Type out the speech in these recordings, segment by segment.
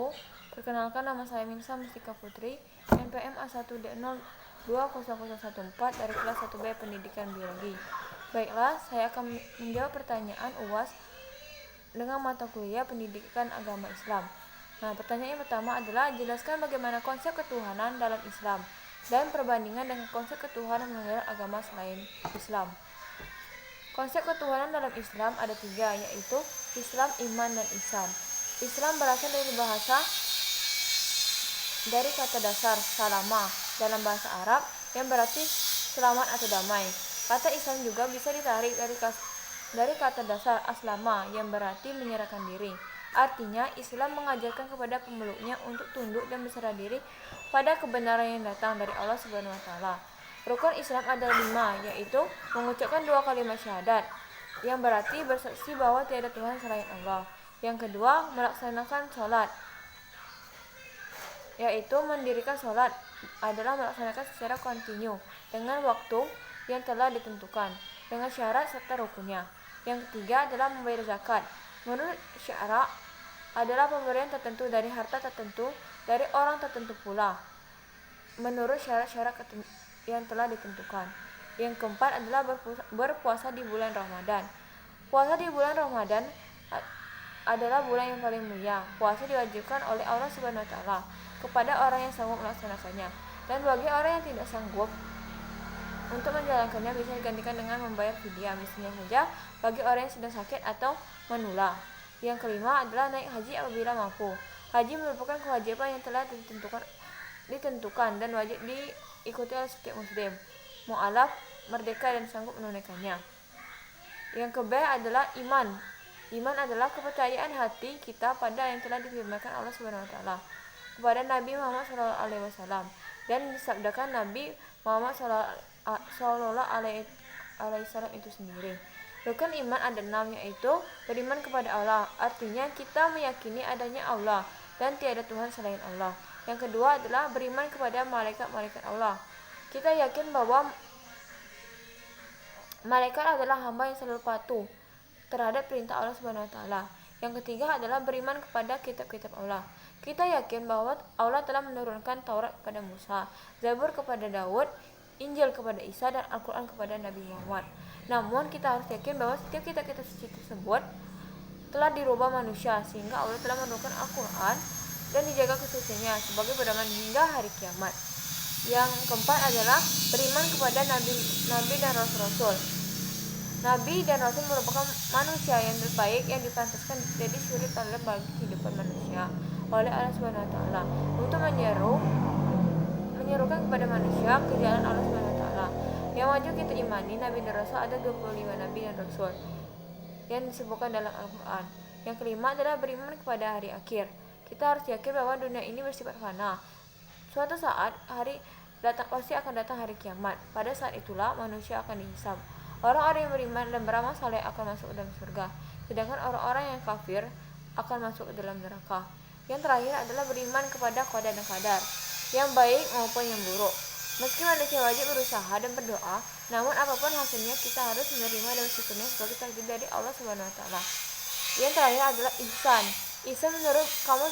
wabarakatuh. Perkenalkan, nama saya Minsa Mustika Putri, NPM A1D020014 dari kelas 1B Pendidikan Biologi. Baiklah, saya akan menjawab pertanyaan UAS dengan mata kuliah Pendidikan Agama Islam. Nah, pertanyaan yang pertama adalah jelaskan bagaimana konsep ketuhanan dalam Islam dan perbandingan dengan konsep ketuhanan menurut agama selain Islam. Konsep ketuhanan dalam Islam ada 3, yaitu Islam, iman, dan ihsan. Islam berasal dari kata dasar salama dalam bahasa Arab yang berarti selamat atau damai. Kata Islam juga bisa ditarik dari kata dasar aslama yang berarti menyerahkan diri. Artinya, Islam mengajarkan kepada pemeluknya untuk tunduk dan berserah diri pada kebenaran yang datang dari Allah Subhanahu wa taala. Rukun Islam ada 5, yaitu mengucapkan 2 kalimat syahadat yang berarti bersaksi bahwa tiada Tuhan selain Allah. Yang kedua, melaksanakan sholat, yaitu mendirikan sholat adalah melaksanakan secara kontinu dengan waktu yang telah ditentukan dengan syarat serta rukunnya. Yang ketiga adalah membayar zakat. Menurut syara adalah pemberian tertentu dari harta tertentu dari orang tertentu pula menurut syarat-syarat yang telah ditentukan. Yang keempat adalah berpuasa di bulan Ramadan. Puasa di bulan Ramadan adalah bulan yang paling mulia. Puasa diwajibkan oleh Allah Subhanahu wa taala kepada orang yang sanggup melaksanakannya, dan bagi orang yang tidak sanggup untuk menjalankannya bisa digantikan dengan membayar fidyah, misalnya saja bagi orang yang sedang sakit atau menular. Yang kelima adalah naik haji apabila mampu. Haji merupakan kewajiban yang telah ditentukan dan wajib diikuti oleh setiap muslim, mu'alaf, merdeka dan sanggup menunaikannya. Yang ke-B adalah iman. Iman adalah kepercayaan hati kita pada yang telah difirmankan Allah Subhanahu wa taala kepada Nabi Muhammad SAW dan disabdakan Nabi Muhammad SAW itu sendiri. Rukun iman ada 6, yaitu beriman kepada Allah, artinya kita meyakini adanya Allah dan tiada Tuhan selain Allah. Yang kedua adalah beriman kepada malaikat-malaikat Allah. Kita yakin bahwa malaikat adalah hamba yang selalu patuh terhadap perintah Allah Subhanahu wa taala. Yang ketiga adalah beriman kepada kitab-kitab Allah. Kita yakin bahwa Allah telah menurunkan Taurat kepada Musa, Zabur kepada Daud, Injil kepada Isa, dan Al-Quran kepada Nabi Muhammad. Namun kita harus yakin bahwa setiap kitab-kitab suci tersebut telah dirubah manusia, sehingga Allah telah menurunkan Al-Quran dan dijaga kesuciannya sebagai pedoman hingga hari kiamat. Yang keempat adalah beriman kepada nabi dan rasul-rasul. Nabi dan rasul merupakan manusia yang terbaik yang dipantaskan jadi suri teladan bagi kehidupan manusia oleh Allah Subhanahu wa taala untuk menyerukan kepada manusia ke jalan Allah Subhanahu wa taala. Yang wajib kita imani nabi dan rasul ada 25 nabi dan rasul yang disebutkan dalam Al-Quran. Yang kelima adalah beriman kepada hari akhir. Kita harus yakin bahwa dunia ini bersifat fana. Suatu saat pasti akan datang hari kiamat. Pada saat itulah manusia akan dihisab. Orang-orang yang beriman dan beramal saleh akan masuk ke dalam surga, sedangkan orang-orang yang kafir akan masuk ke dalam neraka. Yang terakhir adalah beriman kepada qada dan qadar, yang baik maupun yang buruk. Meski manusia wajib berusaha dan berdoa, namun apapun hasilnya kita harus menerima dan bersyukurnya sebagai takdir dari Allah Subhanahu wa taala. Yang terakhir adalah ihsan. Ihsan menurut kamu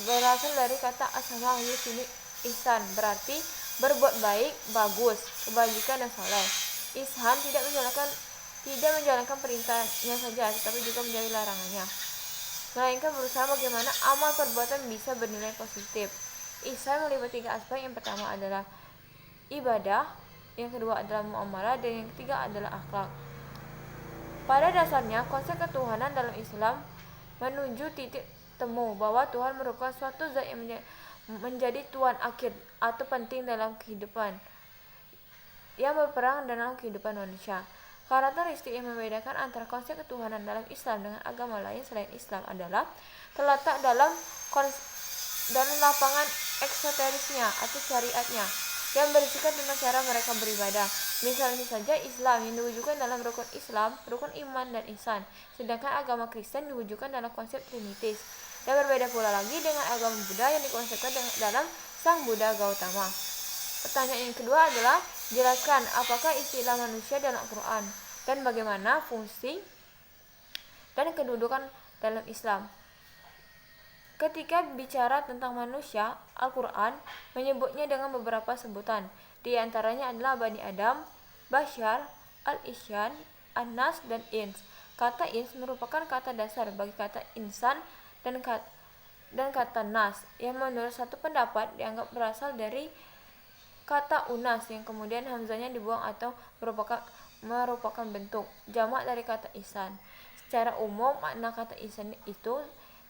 berasal dari kata asma sini ihsan, berarti berbuat baik, bagus, kebajikan dan saleh. Ihsan tidak menjalankan perintahnya saja, tetapi juga menjauhi larangannya, melainkan berusaha bagaimana amal perbuatan bisa bernilai positif. Ihsan meliputi 3 aspek. Yang pertama adalah ibadah, yang kedua adalah muamalah, dan yang ketiga adalah akhlak. Pada dasarnya, konsep ketuhanan dalam Islam menuju titik temu bahwa Tuhan merupakan suatu zat yang menjadi tuan akhir atau penting dalam kehidupan, yang berperan dalam kehidupan manusia. Karakteristik yang membedakan antara konsep ketuhanan dalam Islam dengan agama lain selain Islam adalah terletak dalam lapangan eksoterisnya atau syariatnya yang berisikan tentang cara mereka beribadah. Misalnya saja Islam yang diwujudkan dalam rukun Islam, rukun iman dan ihsan, sedangkan agama Kristen diwujudkan dalam konsep trinitis. Dan berbeda pula lagi dengan agama Buddha yang dikonsepkan dalam Sang Buddha Gautama. Pertanyaan yang kedua adalah jelaskan apakah istilah manusia dalam Al-Quran dan bagaimana fungsi dan kedudukan dalam Islam. Ketika bicara tentang manusia, Al-Quran menyebutnya dengan beberapa sebutan. Di antaranya adalah Bani Adam, Bashar, Al-Isyan, An-Nas, dan Ins. Kata Ins merupakan kata dasar bagi kata insan dan kata nas, yang menurut satu pendapat dianggap berasal dari kata unas yang kemudian hamzahnya dibuang atau merupakan bentuk jamak dari kata insan. Secara umum, makna kata insan itu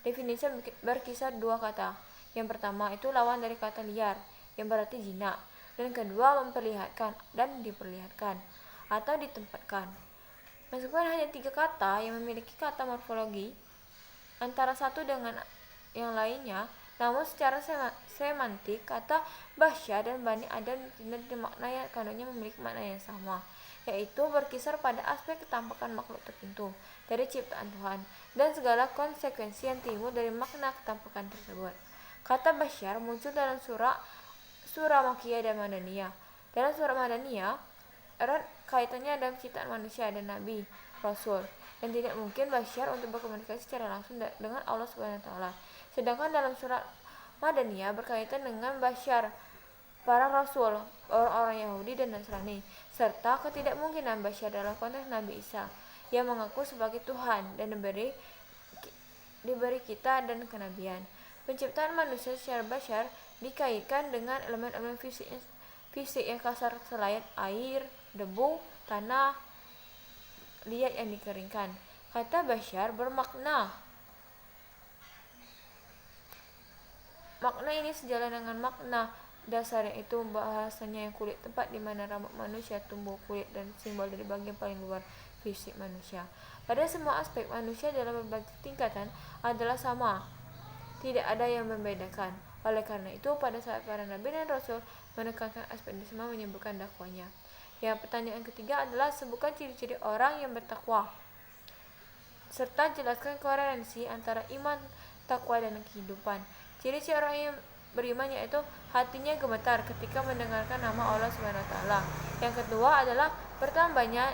definisi berkisar dua kata. Yang pertama itu lawan dari kata liar, yang berarti jinak, dan kedua memperlihatkan dan diperlihatkan atau ditempatkan. Meskipun hanya 3 kata yang memiliki kata morfologi antara satu dengan yang lainnya, namun secara semantik kata Bashar dan Bani Adam tidak dimaknai kandungnya memiliki makna yang sama, yaitu berkisar pada aspek ketampakan makhluk tertentu dari ciptaan Tuhan dan segala konsekuensi yang timbul dari makna ketampakan tersebut. Kata Bashar muncul dalam surah Makkiyah dan Madaniyah. Dalam surah Madaniyah, erat kaitannya dalam ciptaan manusia dan nabi, rasul, dan tidak mungkin Bashar untuk berkomunikasi secara langsung dengan Allah Subhanahu wa taala. Sedangkan dalam surat Madaniyah berkaitan dengan Bashar, para rasul, orang-orang Yahudi dan Nasrani, serta ketidakmungkinan Bashar dalam konteks Nabi Isa yang mengaku sebagai Tuhan dan diberi kita dan kenabian. Penciptaan manusia secara Bashar dikaitkan dengan elemen-elemen fisik yang kasar selain air, debu, tanah, liat yang dikeringkan. Kata Bashar bermakna ini sejalan dengan makna dasar, yaitu bahasanya yang kulit, tempat di mana rambut manusia tumbuh, kulit dan simbol dari bagian paling luar fisik manusia. Pada semua aspek, manusia dalam berbagai tingkatan adalah sama, tidak ada yang membedakan. Oleh karena itu, pada saat para nabi dan rasul menekankan aspek ini semua menyebutkan dakwanya. Yang pertanyaan ketiga adalah sebutkan ciri-ciri orang yang bertakwa, serta jelaskan koherensi antara iman, takwa, dan kehidupan. Ciri-ciri orang yang beriman yaitu hatinya gemetar ketika mendengarkan nama Allah Subhanahu wa taala. Yang kedua adalah bertambahnya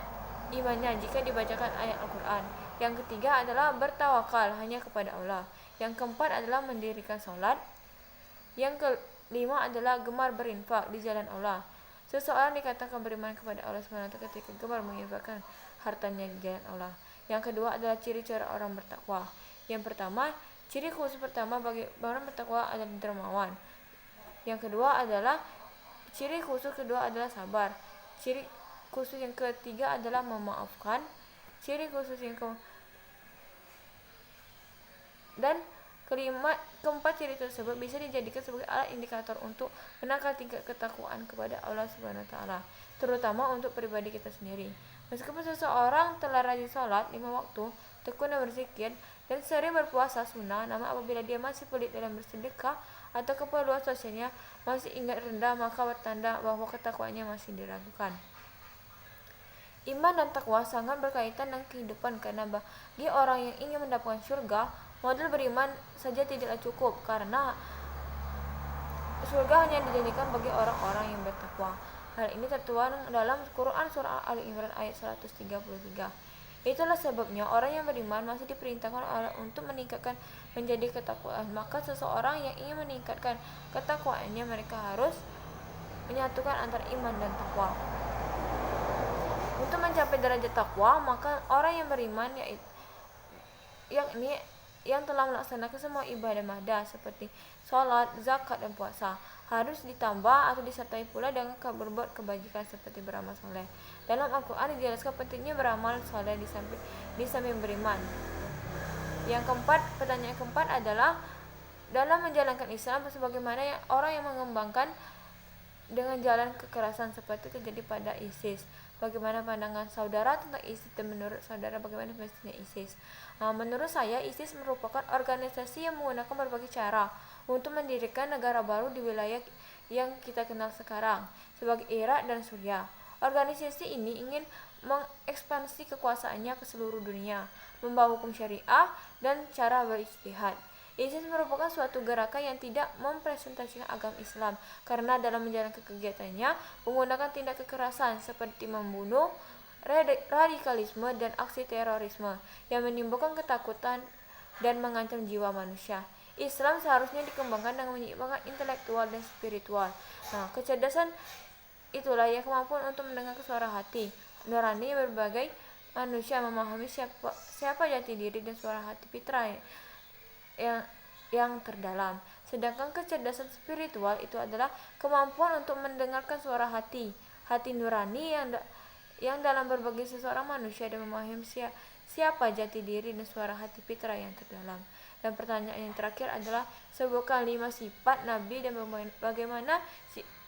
imannya jika dibacakan ayat Al-Quran. Yang ketiga adalah bertawakal hanya kepada Allah. Yang keempat adalah mendirikan salat. Yang kelima adalah gemar berinfak di jalan Allah. Seseorang dikatakan beriman kepada Allah Subhanahu wa taala ketika gemar menginfakkan hartanya di jalan Allah. Yang kedua adalah ciri-ciri orang bertakwa. Yang pertama, ciri khusus pertama bagi orang bertakwa adalah dermawan. Yang kedua adalah ciri khusus kedua adalah sabar. Ciri khusus yang ketiga adalah memaafkan. Ciri khusus yang dan keempat ciri tersebut bisa dijadikan sebagai alat indikator untuk menakar tingkat ketakwaan kepada Allah Subhanahu wa taala, terutama untuk pribadi kita sendiri. Meskipun seseorang telah rajin salat 5 waktu, tekun dan berzikir, dan sering berpuasa sunnah, namun apabila dia masih pelit dalam bersedekah atau keperluan sosialnya masih ingat rendah, maka bertanda bahwa ketakwaannya masih diragukan. Iman dan takwa sangat berkaitan dengan kehidupan, karena bagi orang yang ingin mendapatkan surga, modal beriman saja tidaklah cukup, karena surga hanya dijanjikan bagi orang-orang yang bertakwa. Hal ini tertuang dalam Quran surah Ali Imran ayat 133. Itulah sebabnya orang yang beriman masih diperintahkan Allah untuk meningkatkan menjadi ketakwaan. Maka seseorang yang ingin meningkatkan ketakwaannya, mereka harus menyatukan antara iman dan takwa. Untuk mencapai derajat takwa, maka orang yang beriman yakni yang telah melaksanakan semua ibadah mahdah seperti sholat, zakat, dan puasa harus ditambah atau disertai pula dengan berbuat kebajikan seperti beramal soleh. Dalam Al-Quran dijelaskan pentingnya beramal soleh di samping beriman. Pertanyaan keempat adalah dalam menjalankan Islam, sebagaimana orang yang mengembangkan dengan jalan kekerasan seperti terjadi pada ISIS. Bagaimana pandangan saudara tentang ISIS, dan menurut saudara bagaimana mestinya ISIS? Menurut saya, ISIS merupakan organisasi yang menggunakan berbagai cara untuk mendirikan negara baru di wilayah yang kita kenal sekarang sebagai Irak dan Suriah. Organisasi ini ingin mengekspansi kekuasaannya ke seluruh dunia, membawa hukum syariah dan cara berijtihad. ISIS merupakan suatu gerakan yang tidak mempresentasikan agama Islam, karena dalam menjalankan kegiatannya menggunakan tindak kekerasan seperti membunuh, radikalisme, dan aksi terorisme yang menimbulkan ketakutan dan mengancam jiwa manusia. Islam seharusnya dikembangkan dengan menyeimbangkan intelektual dan spiritual. Nah, kecerdasan itulah yang kemampuan untuk mendengar suara hati nurani berbagai manusia, memahami siapa jati diri dan suara hati fitrah yang terdalam. Sedangkan kecerdasan spiritual itu adalah kemampuan untuk mendengarkan suara hati nurani yang dalam berbagai seseorang manusia dan memahami siapa jati diri dan suara hati fitrah yang terdalam. Dan pertanyaan yang terakhir adalah sebutkan 5 sifat Nabi dan bagaimana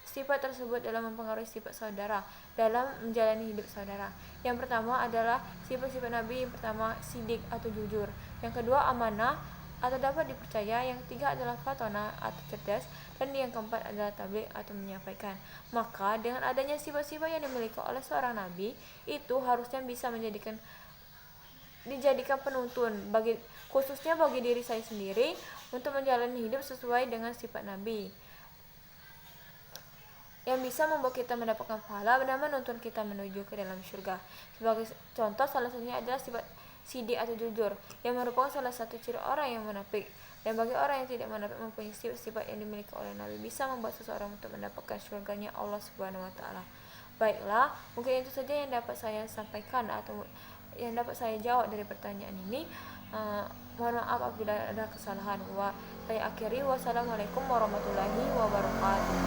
sifat tersebut dalam mempengaruhi sifat saudara dalam menjalani hidup saudara. Yang pertama adalah sifat-sifat Nabi. Yang pertama sidik atau jujur, yang kedua amanah atau dapat dipercaya, yang ketiga adalah fatona atau cerdas, dan yang keempat adalah tabligh atau menyampaikan. Maka dengan adanya sifat-sifat yang dimiliki oleh seorang nabi itu harusnya bisa dijadikan penuntun khususnya bagi diri saya sendiri untuk menjalani hidup sesuai dengan sifat nabi, yang bisa membuat kita mendapatkan pahala dan menuntun kita menuju ke dalam surga. Sebagai contoh, salah satunya adalah sifat sidik atau jujur, yang merupakan salah satu ciri orang yang munafik. Dan bagi orang yang tidak munafik mempunyai sifat-sifat yang dimiliki oleh Nabi bisa membuat seseorang untuk mendapatkan surganya Allah Subhanahu wa taala. Baiklah, mungkin itu saja yang dapat saya sampaikan atau yang dapat saya jawab dari pertanyaan ini. Mohon maaf apabila ada kesalahan. Saya akhiri. Wassalamualaikum warahmatullahi wabarakatuh.